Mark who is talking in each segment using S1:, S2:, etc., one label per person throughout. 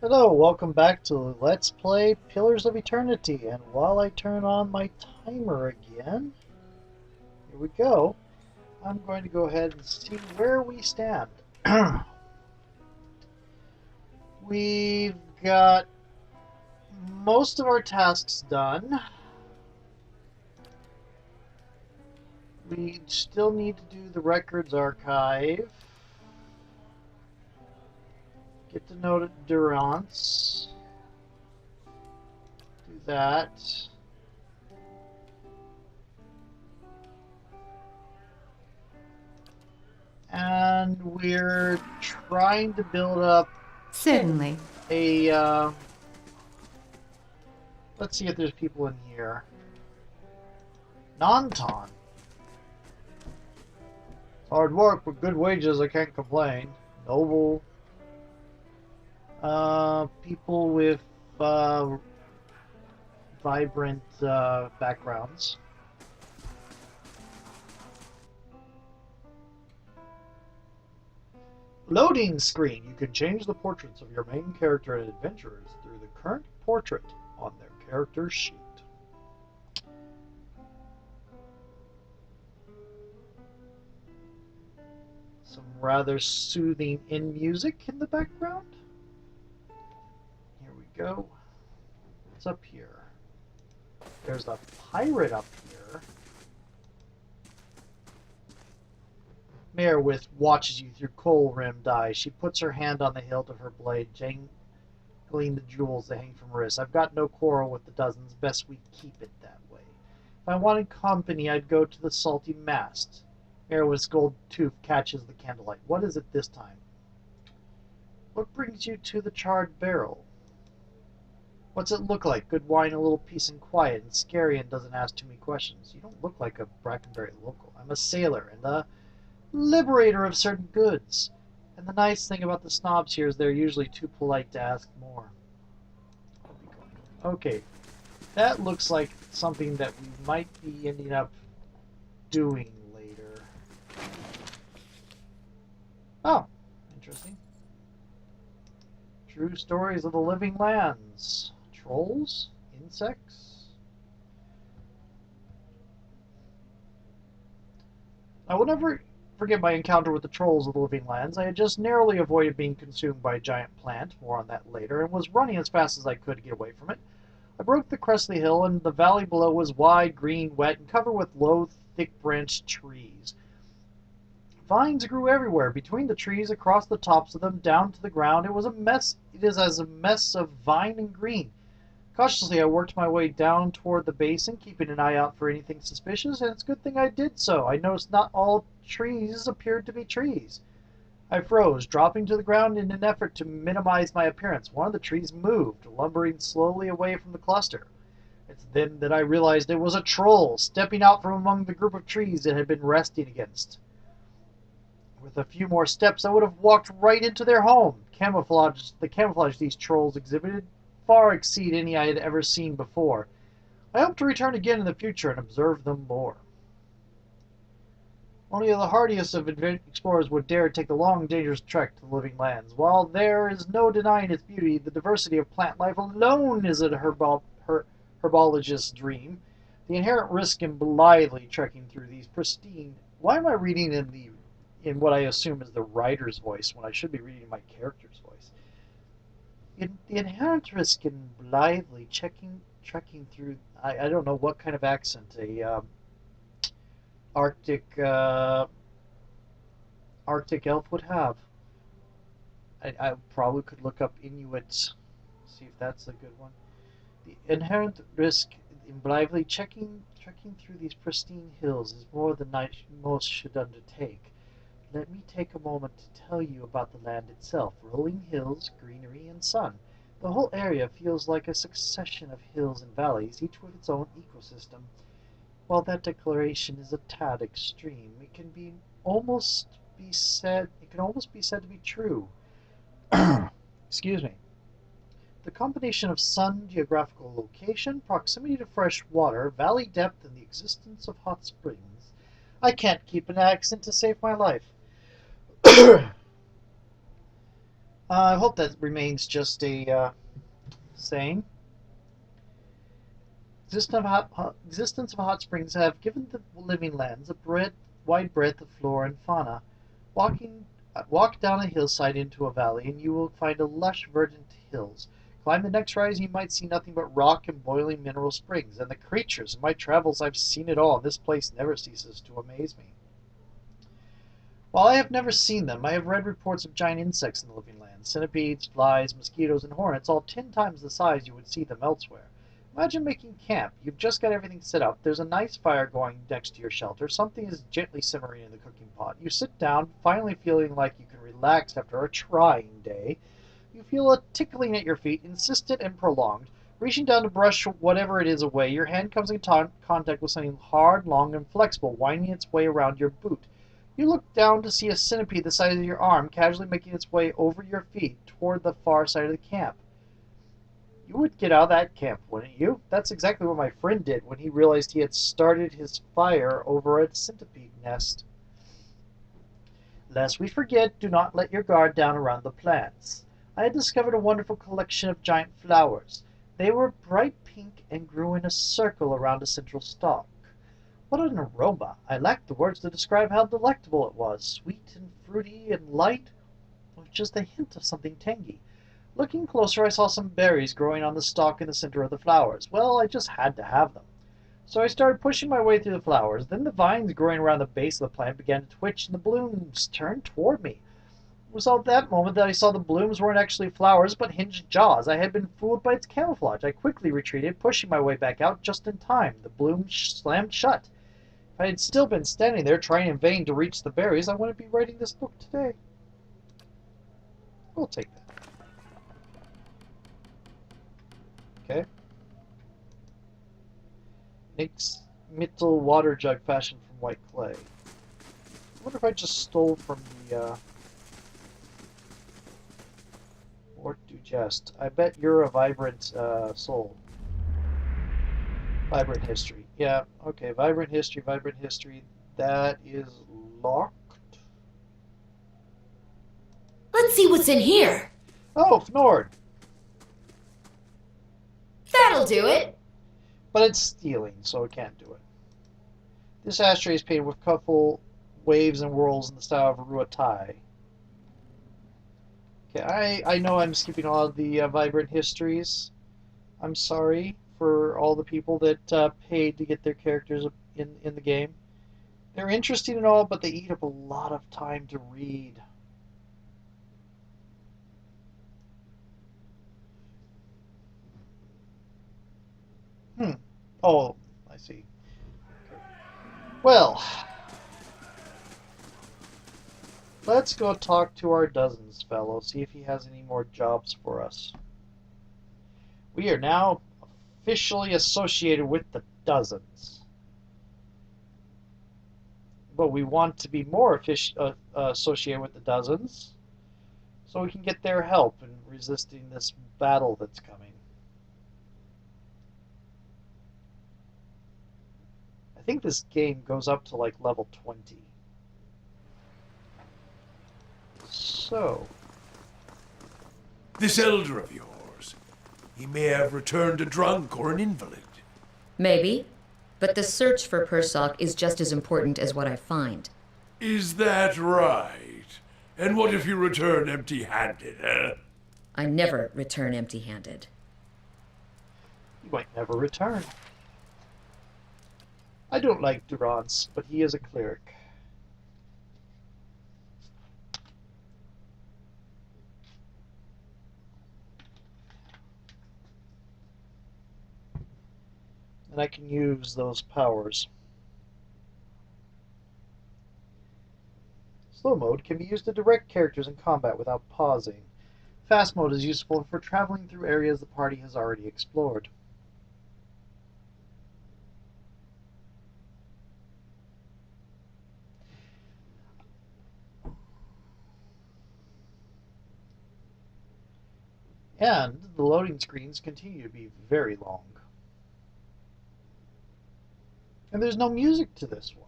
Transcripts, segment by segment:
S1: Hello, welcome back to Let's Play Pillars of Eternity. And while I turn on my timer again, here we go, I'm going to go ahead and see where we stand. We've got most of our tasks done. We still need to do the records archive. Get to know Durance. Do that. And we're trying to build up
S2: Certainly.
S1: a, let's see if there's people in here. Nanton. Hard work with good wages, I can't complain. Noble. People with, vibrant, backgrounds. Loading screen. You can change the portraits of your main character and adventurers through the current portrait on their character sheet. Some rather soothing music in the background. Here we go. What's up here? There's a pirate up here. Merewith watches you through coal-rimmed eyes. She puts her hand on the hilt of her blade, jangling the jewels that hang from her wrist. I've got no quarrel with the dozens. Best we keep it that way. If I wanted company, I'd go to the salty mast. Merewith's gold tooth catches the candlelight. What is it this time? What brings you to the charred barrel? What's it look like? Good wine, a little peace and quiet, and scary and doesn't ask too many questions. You don't look like a Brackenbury local. I'm a sailor and a liberator of certain goods. And the nice thing about the snobs here is they're usually too polite to ask more. Okay, that looks like something that we might be ending up doing later. Oh, interesting. True stories of the living lands. Trolls? Insects? I will never forget my encounter with the trolls of the living lands. I had just narrowly avoided being consumed by a giant plant, more on that later, and was running as fast as I could to get away from it. I broke the crest of the hill, and the valley below was wide, green, wet, and covered with low, thick-branched trees. Vines grew everywhere, between the trees, across the tops of them, down to the ground. It was a mess. It is as a mess of vine and green. Cautiously, I worked my way down toward the basin, keeping an eye out for anything suspicious, and it's a good thing I did so. I noticed not all trees appeared to be trees. I froze, dropping to the ground in an effort to minimize my appearance. One of the trees moved, lumbering slowly away from the cluster. It's then that I realized it was a troll, stepping out from among the group of trees it had been resting against. With a few more steps, I would have walked right into their home. The camouflage these trolls exhibited far exceed any I had ever seen before. I hope to return again in the future and observe them more. Only the hardiest of explorers would dare take the long, dangerous trek to the living lands. While there is no denying its beauty, the diversity of plant life alone is a herbologist's dream. The inherent risk in blithely trekking through these pristine... Why am I reading in what I assume is the writer's voice when I should be reading my character's voice? The inherent risk in blithely trekking through... I don't know what kind of accent Arctic Arctic elf would have. I probably could look up Inuit, see if that's a good one. The inherent risk in blithely trekking through these pristine hills is more than most should undertake. Let me take a moment to tell you about the land itself. Rolling hills, greenery, and sun. The whole area feels like a succession of hills and valleys, each with its own ecosystem. While that declaration is a tad extreme, it can almost be said to be true. Excuse me. The combination of sun, geographical location, proximity to fresh water, valley depth, and the existence of hot springs. I can't keep an accent to save my life. I hope that remains just a saying. Existence of hot springs have given the living lands a wide breadth of flora and fauna. Walk down a hillside into a valley, and you will find a lush, verdant hills. Climb the next rise, and you might see nothing but rock and boiling mineral springs. And the creatures! In my travels, I've seen it all, and this place never ceases to amaze me. While I have never seen them, I have read reports of giant insects in the living lands: centipedes, flies, mosquitoes, and hornets, all 10 times the size you would see them elsewhere. Imagine making camp. You've just got everything set up. There's a nice fire going next to your shelter. Something is gently simmering in the cooking pot. You sit down, finally feeling like you can relax after a trying day. You feel a tickling at your feet, insistent and prolonged. Reaching down to brush whatever it is away, your hand comes in contact with something hard, long, and flexible, winding its way around your boot. You look down to see a centipede the size of your arm casually making its way over your feet toward the far side of the camp. You would get out of that camp, wouldn't you? That's exactly what my friend did when he realized he had started his fire over a centipede nest. Lest we forget, do not let your guard down around the plants. I had discovered a wonderful collection of giant flowers. They were bright pink and grew in a circle around a central stalk. What an aroma! I lacked the words to describe how delectable it was, sweet and fruity and light, with just a hint of something tangy. Looking closer, I saw some berries growing on the stalk in the center of the flowers. Well, I just had to have them. So I started pushing my way through the flowers. Then the vines growing around the base of the plant began to twitch, and the blooms turned toward me. It was at that moment that I saw the blooms weren't actually flowers, but hinged jaws. I had been fooled by its camouflage. I quickly retreated, pushing my way back out just in time. The blooms slammed shut. If I had still been standing there, trying in vain to reach the berries, I wouldn't be writing this book today. We'll take that. Okay. Makes metal water jug fashioned from white clay. I wonder if I just stole from the, Or do jest. I bet you're a vibrant, soul. Vibrant history. Yeah, okay, vibrant history, vibrant history. That is locked.
S2: Let's see what's in here.
S1: Oh, Fnord!
S2: That'll do it.
S1: But it's stealing, so it can't do it. This ashtray is painted with colorful waves and whirls in the style of Ruatai. Okay, I know I'm skipping all of the vibrant histories. I'm sorry for all the people that paid to get their characters in the game. They're interesting and all, but they eat up a lot of time to read. Hmm. Oh, I see. Okay. Well, let's go talk to our dozens fellow, see if he has any more jobs for us. We are now officially associated with the dozens. But we want to be more associated with the dozens so we can get their help in resisting this battle that's coming. I think this game goes up to like level 20. So,
S3: This elder of yours, he may have returned a drunk or an invalid.
S2: Maybe. But the search for Persock is just as important as what I find.
S3: Is that right? And what if you return empty-handed, eh?
S2: I never return empty-handed.
S1: you might never return. I don't like Durance, but he is a cleric. And I can use those powers. Slow mode can be used to direct characters in combat without pausing. Fast mode is useful for traveling through areas the party has already explored. And the loading screens continue to be very long. And there's no music to this one.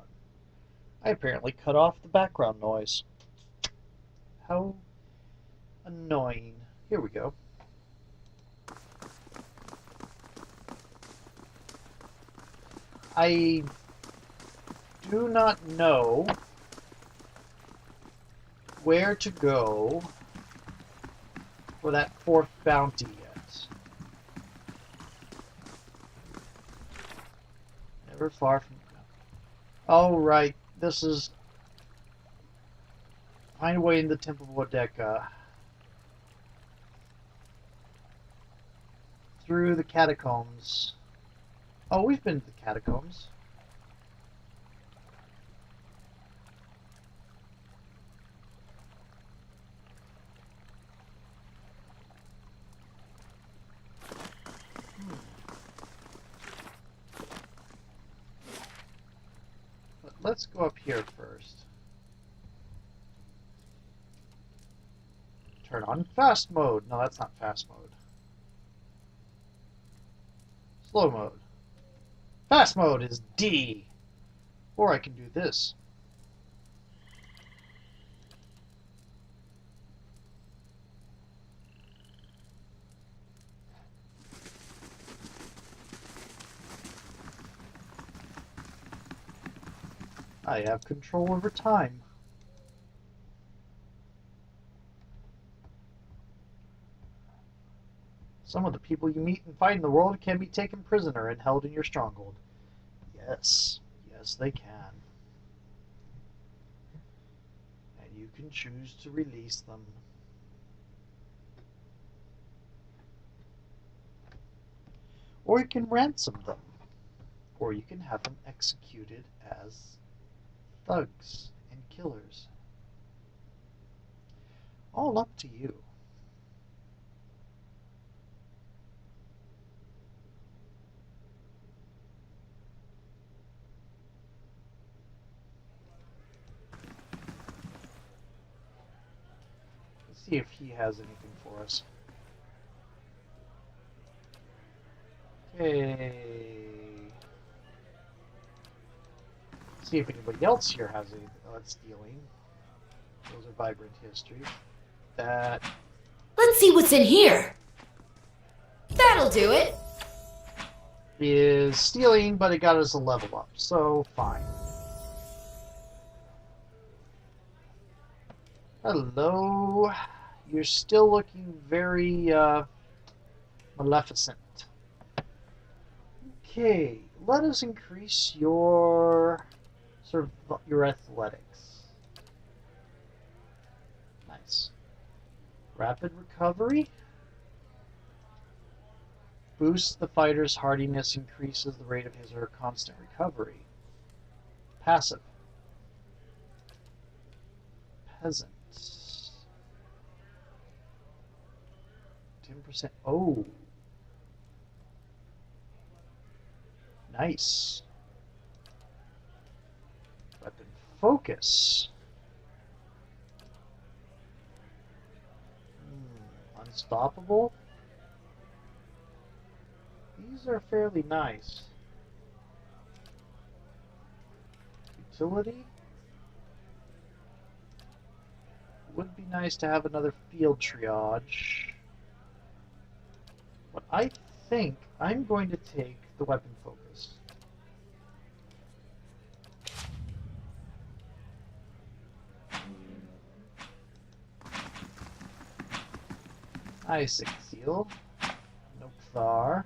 S1: I apparently cut off the background noise. How Annoying. Here we go. I do not know where to go for that fourth bounty yet. Never far from... Oh, right. This is... Find a way in the Temple of Wodeka. Through the catacombs. Oh, we've been to the catacombs. But let's go up here first. Turn on fast mode. No, that's not fast mode. Slow mode. Fast mode is D. Or I can do this. I have control over time. Some of the people you meet and fight in the world can be taken prisoner and held in your stronghold. Yes, yes they can. And you can choose to release them. Or you can ransom them. Or you can have them executed as thugs and killers. All up to you. See if he has anything for us. Okay. See if anybody else here has anything. Oh, it's stealing. Those are vibrant history. That
S2: Let's see what's in here. That'll do it.
S1: is stealing, but it got us a level up, so fine. Hello. You're still looking very maleficent. Okay, let us increase your your athletics. Nice. Rapid recovery. Boosts the fighter's hardiness, increases the rate of his or her constant recovery. Passive. Peasant. 10%. Oh. Nice. Weapon focus. Unstoppable. These are fairly nice. Utility. Would be nice to have another field triage. But I think I'm going to take the weapon focus. Nice seal. No Thar.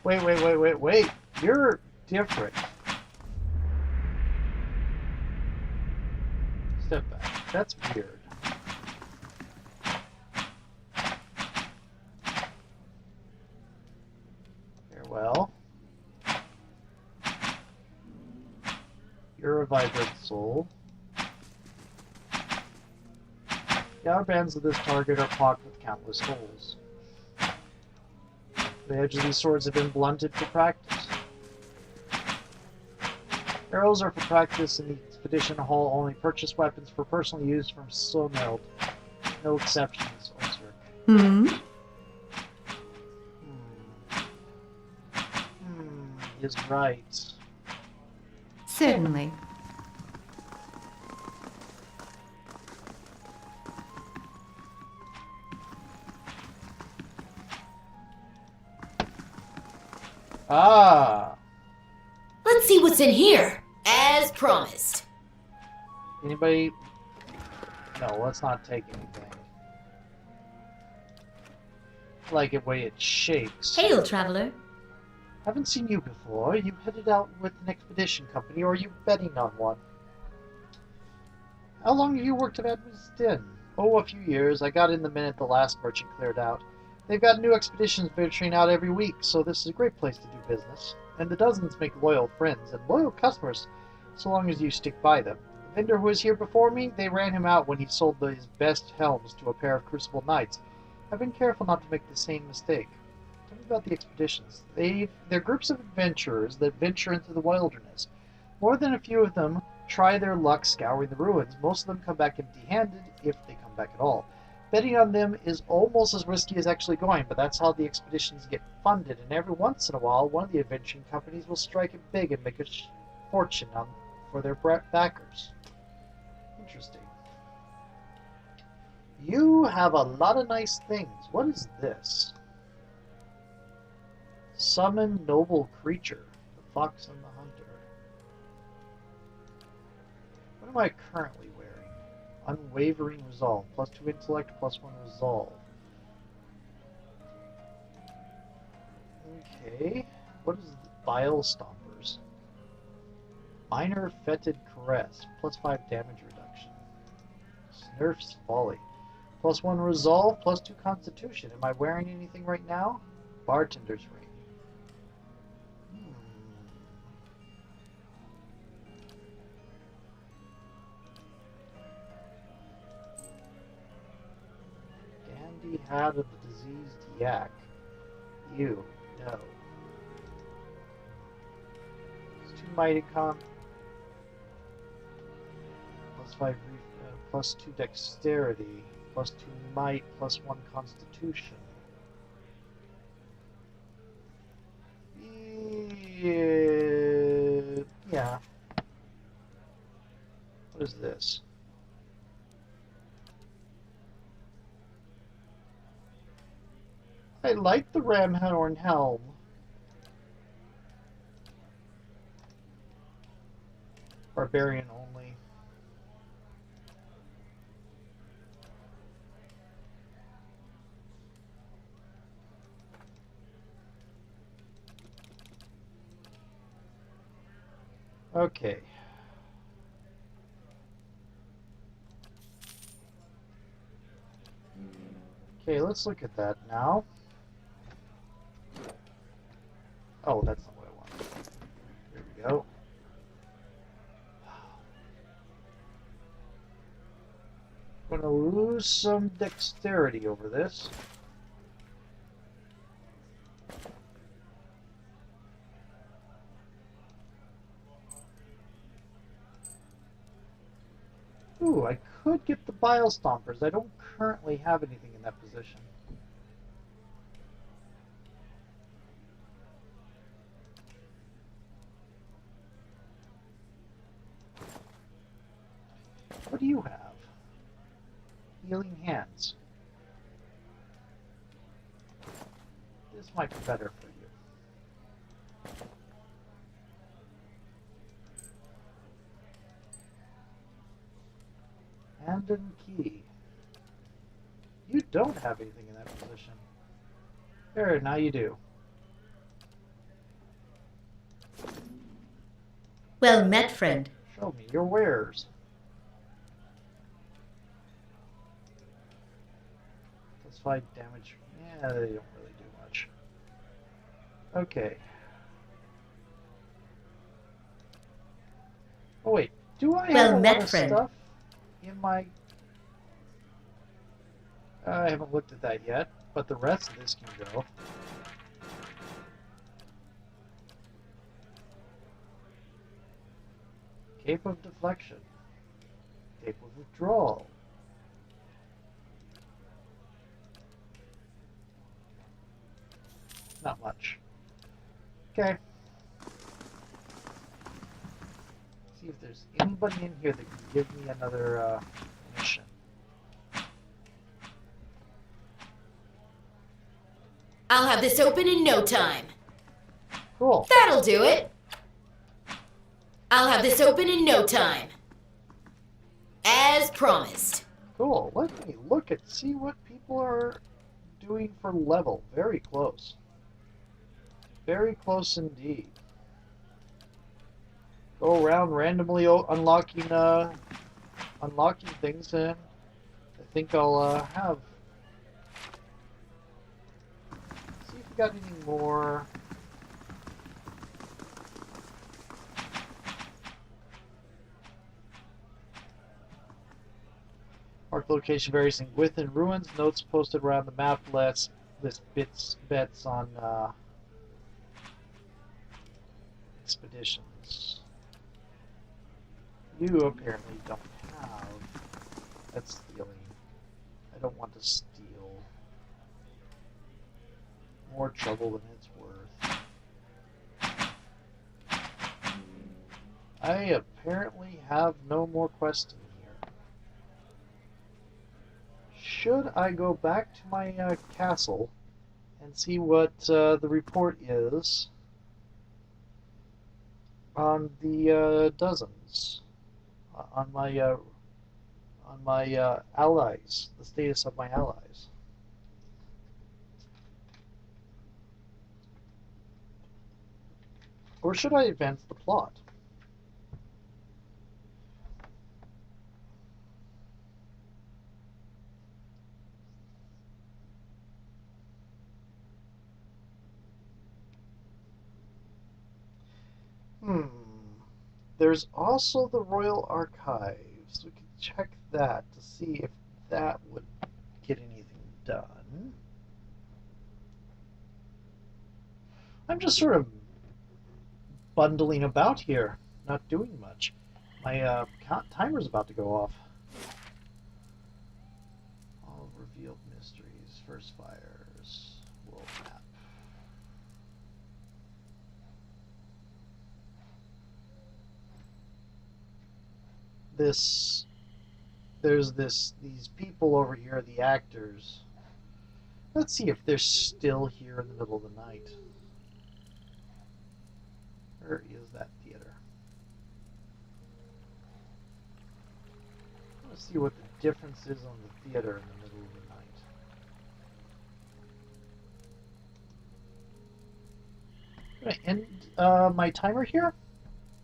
S1: Wait. You're different. Step back. That's weird. Farewell. You're a vibrant soul. The outer bands of this target are pocked with countless holes. The edges of these swords have been blunted for practice. Arrows are for practice in the expedition hall only. Purchase weapons for personal use from Soneld. No exceptions, Osric. Is right.
S4: Certainly.
S1: Ah!
S4: Let's see what's in here, as promised.
S1: Anybody? No, let's not take anything. I like the way it shakes.
S2: Hail, traveler.
S1: Haven't seen you before. You headed out with an expedition company, or are you betting on one? How long have you worked at Edmund's Inn? Oh, a few years. I got in the minute the last merchant cleared out. They've got new expeditions venturing out every week, so this is a great place to do business. And the dozens make loyal friends and loyal customers, so long as you stick by them. The vendor who was here before me, they ran him out when he sold his best helms to a pair of Crucible Knights. I've been careful not to make the same mistake. Tell me about the expeditions. They're groups of adventurers that venture into the wilderness. More than a few of them try their luck scouring the ruins. Most of them come back empty-handed, if they come back at all. Betting on them is almost as risky as actually going, but that's how the expeditions get funded, and every once in a while, one of the adventuring companies will strike it big and make a fortune for their backers. Interesting. You have a lot of nice things. What is this? Summon noble creature, the fox and the hunter. What am I currently wearing? Unwavering resolve, +2 intellect, +1 resolve. Okay, what is the Bile Stompers? Minor Fetid Caress, +5 damage reduction. Snurf's Volley, +1 resolve, +2 constitution. Am I wearing anything right now? Bartender's Ring. Dandy Hat of the Diseased Yak. You, no. It's 2 Mighty Con. +5 +2 dexterity, +2 might, +1 constitution. Yeah. What is this? I like the Ramhorn helm. Barbarian only. Okay. Okay, let's look at that now. Oh, that's not what I wanted. Here we go. I'm gonna lose some dexterity over this. Ooh, I could get the Bile Stompers. I don't currently have anything in that position. What do you have? Healing Hands. This might be better for you. Hand and Key. You don't have anything in that position. There, now you do.
S2: Well met, friend.
S1: Show me your wares. +5 damage. Yeah, they don't really do much. Okay. Oh wait, do I have a lot of stuff in my... I haven't looked at that yet, but the rest of this can go. Cape of Deflection. Cape of Withdrawal. Not much. Okay. See if there's anybody in here that can give me another mission.
S4: I'll have this open in no time.
S1: Cool.
S4: That'll do it. I'll have this open in no time. As promised.
S1: Cool. Let me look and see what people are doing for level. Very close. Very close indeed. Go around randomly unlocking things, and I think I'll have. See if we got any more. Mark location varies within ruins. Notes posted around the map list bets on expeditions. You apparently don't have. That's stealing. I don't want to steal. More trouble than it's worth. I apparently have no more quests in here. Should I go back to my castle and see what the report is on the dozens, on my allies, the status of my allies? Or should I advance the plot? There's also the Royal Archives. We could check that to see if that would get anything done. I'm just sort of bundling about here, not doing much. My timer's about to go off. All revealed mysteries, first fires, world map. There's these people over here, the actors. Let's see if they're still here in the middle of the night. Where is that theater? Let's see what the difference is on the theater in the middle of the night. I'm going to end my timer here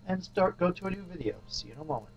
S1: and go to a new video. See you in a moment.